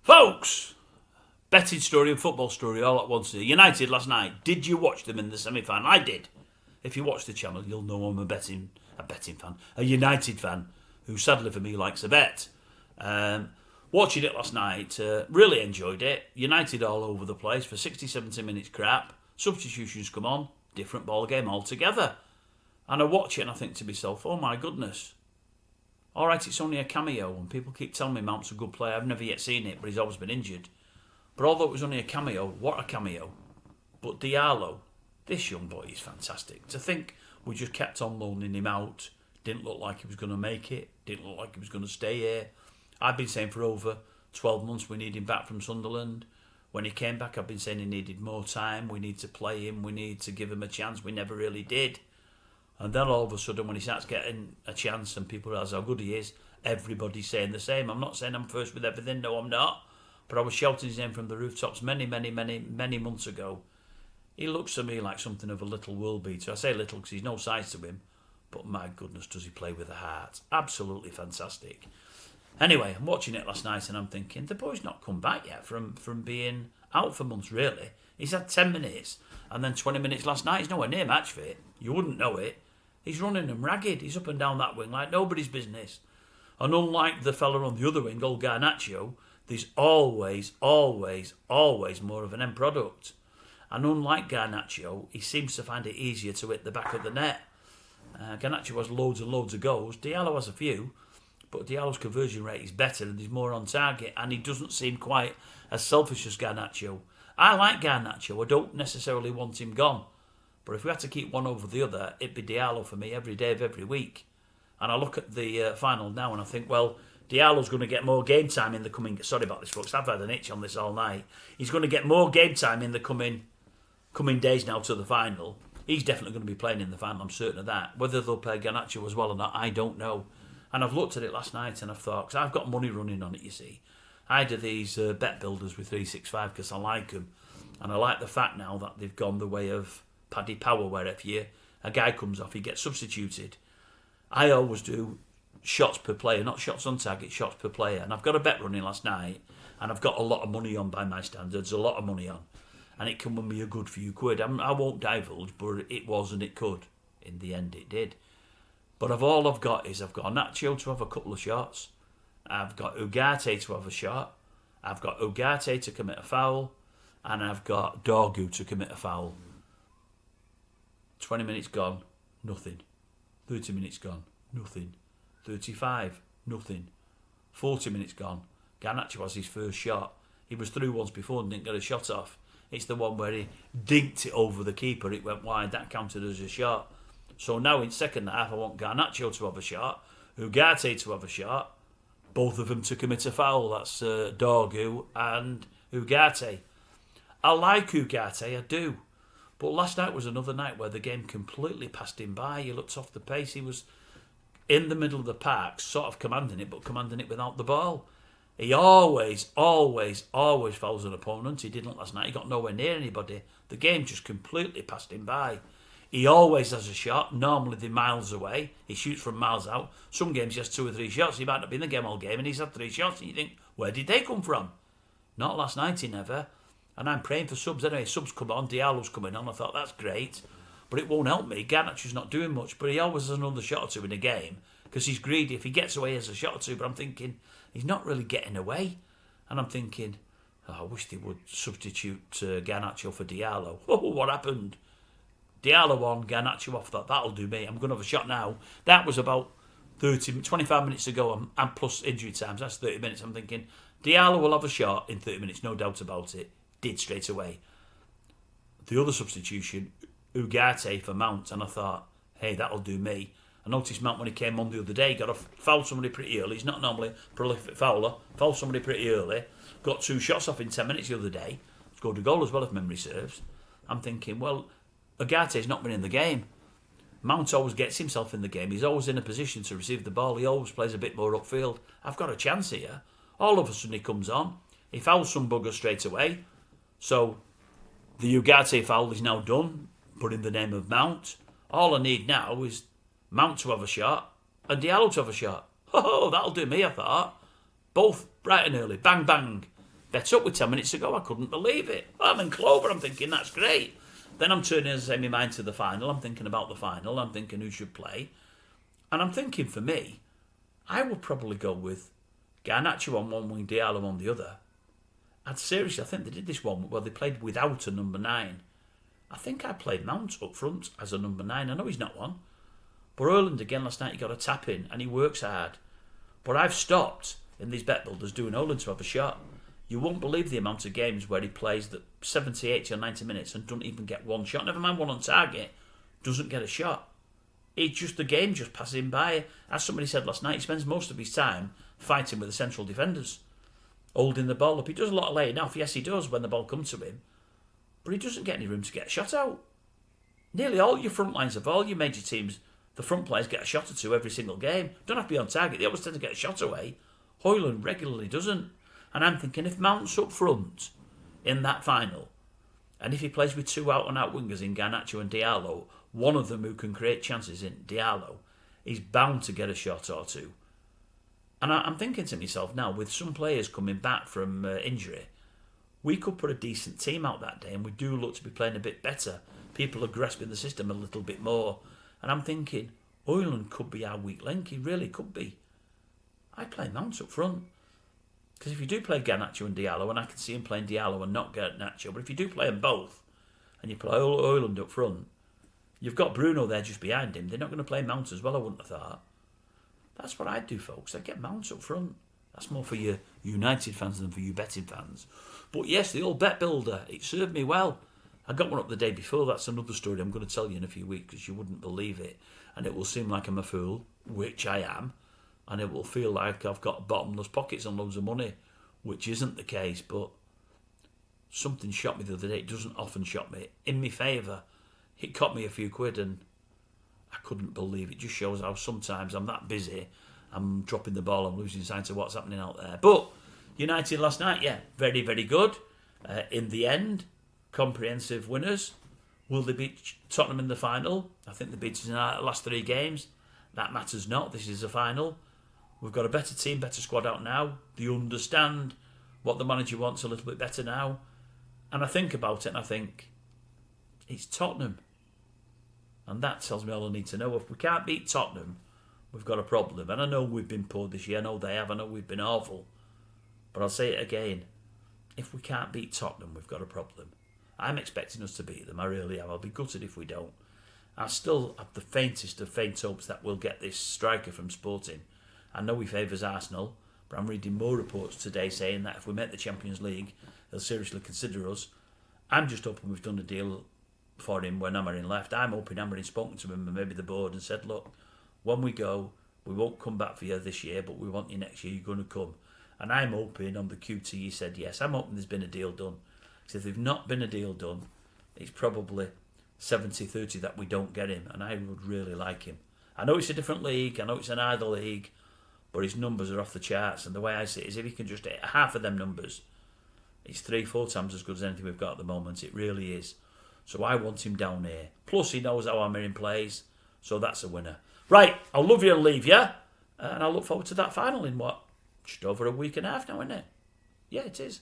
Folks, betting story and football story all at once. United last night. Did you watch them in the semi-final? I did. If you watch the channel, you'll know I'm a betting fan, a United fan, who sadly for me likes a bet. Watching it last night, really enjoyed it. United all over the place for 60, 70 minutes crap. Substitutions come on, different ball game altogether. And I watch it and I think to myself, oh my goodness. All right, it's only a cameo, and people keep telling me Mount's a good player. I've never yet seen it, but he's always been injured. But although it was only a cameo, what a cameo. But Diallo, this young boy is fantastic. To think we just kept on loaning him out, didn't look like he was going to make it, didn't look like he was going to stay here. I've been saying for over 12 months we need him back from Sunderland. When he came back, I've been saying he needed more time. We need to play him. We need to give him a chance. We never really did. And then all of a sudden, when he starts getting a chance and people realise how good he is, everybody's saying the same. I'm not saying I'm first with everything. No, I'm not. But I was shouting his name from the rooftops many months ago. He looks to me like something of a little world beater. I say little because he's no size to him. But my goodness, does he play with a heart. Absolutely fantastic. Anyway, I'm watching it last night and I'm thinking, the boy's not come back yet from being out for months, really. He's had 10 minutes and then 20 minutes last night. He's nowhere near match fit. You wouldn't know it. He's running them ragged. He's up and down that wing like nobody's business. And unlike the fella on the other wing, old Garnacho, there's always more of an end product. And unlike Garnacho, he seems to find it easier to hit the back of the net. Garnacho has loads and loads of goals. Diallo has a few. But Diallo's conversion rate is better and he's more on target. And he doesn't seem quite as selfish as Garnacho. I like Garnacho. I don't necessarily want him gone. But if we had to keep one over the other, it'd be Diallo for me every day of every week. And I look at the final now and I think, well, Diallo's going to get more game time in the coming... Sorry about this, folks. I've had an itch on this all night. He's going to get more game time in the coming days now to the final. He's definitely going to be playing in the final, I'm certain of that. Whether they'll play Garnacho as well or not, I don't know. And I've looked at it last night and I've thought, because I've got money running on it, you see. I do these bet builders with 365 because I like them. And I like the fact now that they've gone the way of Paddy Power, where if a guy comes off, he gets substituted. I always do shots per player, not shots on target, shots per player. And I've got a bet running last night, and I've got a lot of money on by my standards, a lot of money on. And it can win me a good few quid. I won't divulge, but it was and it could. In the end, it did. But all I've got is I've got Nacho to have a couple of shots. I've got Ugarte to have a shot. I've got Ugarte to commit a foul. And I've got Dorgu to commit a foul. 20 minutes gone, nothing. 30 minutes gone, nothing. 35, nothing. 40 minutes gone. Garnacho has his first shot. He was through once before and didn't get a shot off. It's the one where he dinked it over the keeper. It went wide. That counted as a shot. So now in second half, I want Garnacho to have a shot, Ugarte to have a shot, both of them to commit a foul. That's Dorgu and Ugarte. I like Ugarte, I do. But last night was another night where the game completely passed him by. He looked off the pace. He was in the middle of the park, sort of commanding it, but commanding it without the ball. He always fouls an opponent. He didn't last night. He got nowhere near anybody. The game just completely passed him by. He always has a shot. Normally they're miles away. He shoots from miles out. Some games he has 2 or 3 shots. He might not be in the game all game, and he's had 3 shots. And you think, where did they come from? Not last night, he never. And I'm praying for subs. Anyway, subs come on. Diallo's coming on. I thought, that's great. But it won't help me. Garnacho's not doing much. But he always has another shot or 2 in a game. Because he's greedy. If he gets away, he has a shot or 2. But I'm thinking, he's not really getting away. And I'm thinking, I wish they would substitute Garnacho for Diallo. Oh, what happened? Diallo on, Garnacho off. That'll do me. I'm going to have a shot now. That was about 25 minutes ago. And plus injury times. That's 30 minutes. I'm thinking, Diallo will have a shot in 30 minutes. No doubt about it. Did straight away. The other substitution, Ugarte for Mount, and I thought, hey, that'll do me. I noticed Mount when he came on the other day, got to foul somebody pretty early. He's not normally a prolific fouler. Fouled somebody pretty early. Got 2 shots off in 10 minutes the other day. Scored a goal as well, if memory serves. I'm thinking, well, Ugarte's not been in the game. Mount always gets himself in the game. He's always in a position to receive the ball. He always plays a bit more upfield. I've got a chance here. All of a sudden he comes on. He fouls some bugger straight away. So the Ugarte foul is now done, but in the name of Mount. All I need now is Mount to have a shot and Diallo to have a shot. Oh, that'll do me, I thought. Both bright and early. Bang, bang. bet up with 10 minutes ago. I couldn't believe it. I'm in Clover. I'm thinking, that's great. Then I'm turning, as I say, my mind to the final. I'm thinking about the final. I'm thinking who should play. And I'm thinking, for me, I would probably go with Garnacho on one wing, Diallo on the other. And seriously, I think they did this one where they played without a number 9. I think I played Mount up front as a number 9. I know he's not one. But Haaland, again, last night, he got a tap in and he works hard. But I've stopped in these bet builders doing Haaland to have a shot. You won't believe the amount of games where he plays that 70, 80 or 90 minutes and doesn't even get one shot. Never mind one on target, doesn't get a shot. It's just the game just passes him by. As somebody said last night, he spends most of his time fighting with the central defenders, holding the ball up. He does a lot of laying off, yes he does when the ball comes to him, but he doesn't get any room to get a shot out. Nearly all your front lines of all your major teams, the front players get a shot or two every single game. Don't have to be on target, they always tend to get a shot away. Haaland regularly doesn't. And I'm thinking, if Mount's up front in that final, and if he plays with 2 out-and-out wingers in Garnacho and Diallo, one of them who can create chances in Diallo, he's bound to get a shot or two. And I'm thinking to myself now, with some players coming back from injury, we could put a decent team out that day, and we do look to be playing a bit better. People are grasping the system a little bit more. And I'm thinking, Haaland could be our weak link. He really could be. I'd play Mount up front. Because if you do play Garnacho and Diallo, and I can see him playing Diallo and not Garnacho, but if you do play them both, and you play Haaland up front, you've got Bruno there just behind him. They're not going to play Mount as well, I wouldn't have thought. That's what I'd do, folks. I'd get Mount up front. That's more for your United fans than for you betting fans. But yes, the old bet builder, it served me well. I got one up the day before. That's another story I'm going to tell you in a few weeks, because you wouldn't believe it. And it will seem like I'm a fool, which I am. And it will feel like I've got bottomless pockets and loads of money, which isn't the case. But something shot me the other day. It doesn't often shot me in my favour. It cost me a few quid and I couldn't believe it. It just shows how sometimes I'm that busy, I'm dropping the ball, I'm losing sight of what's happening out there. But United last night, yeah, very, very good. In the end, comprehensive winners. Will they beat Tottenham in the final? I think they beat us in our last 3 games. That matters not. This is a final. We've got a better team, better squad out now. They understand what the manager wants a little bit better now. And I think about it and I think, it's Tottenham. And that tells me all I need to know. If we can't beat Tottenham, we've got a problem. And I know we've been poor this year. I know they have. I know we've been awful. But I'll say it again. If we can't beat Tottenham, we've got a problem. I'm expecting us to beat them. I really am. I'll be gutted if we don't. I still have the faintest of faint hopes that we'll get this striker from Sporting. I know he favours Arsenal, but I'm reading more reports today saying that if we make the Champions League, he'll seriously consider us. I'm just hoping we've done a deal for him when Amorim left. I'm hoping Amorim's spoken to him and maybe the board and said, look, when we go, we won't come back for you this year, but we want you next year, you're going to come. And I'm hoping on the QT he said yes. I'm hoping there's been a deal done. Because if there's not been a deal done, it's probably 70-30 that we don't get him, and I would really like him. I know it's a different league, I know it's an idle league, but his numbers are off the charts, and the way I see it is if he can just hit half of them numbers, it's 3-4 times as good as anything we've got at the moment. It really is. So I want him down here. Plus he knows how Amorim plays, so that's a winner. Right, I'll love you and leave you, and I look forward to that final in what? Just over a week and a half now, isn't it? Yeah, it is.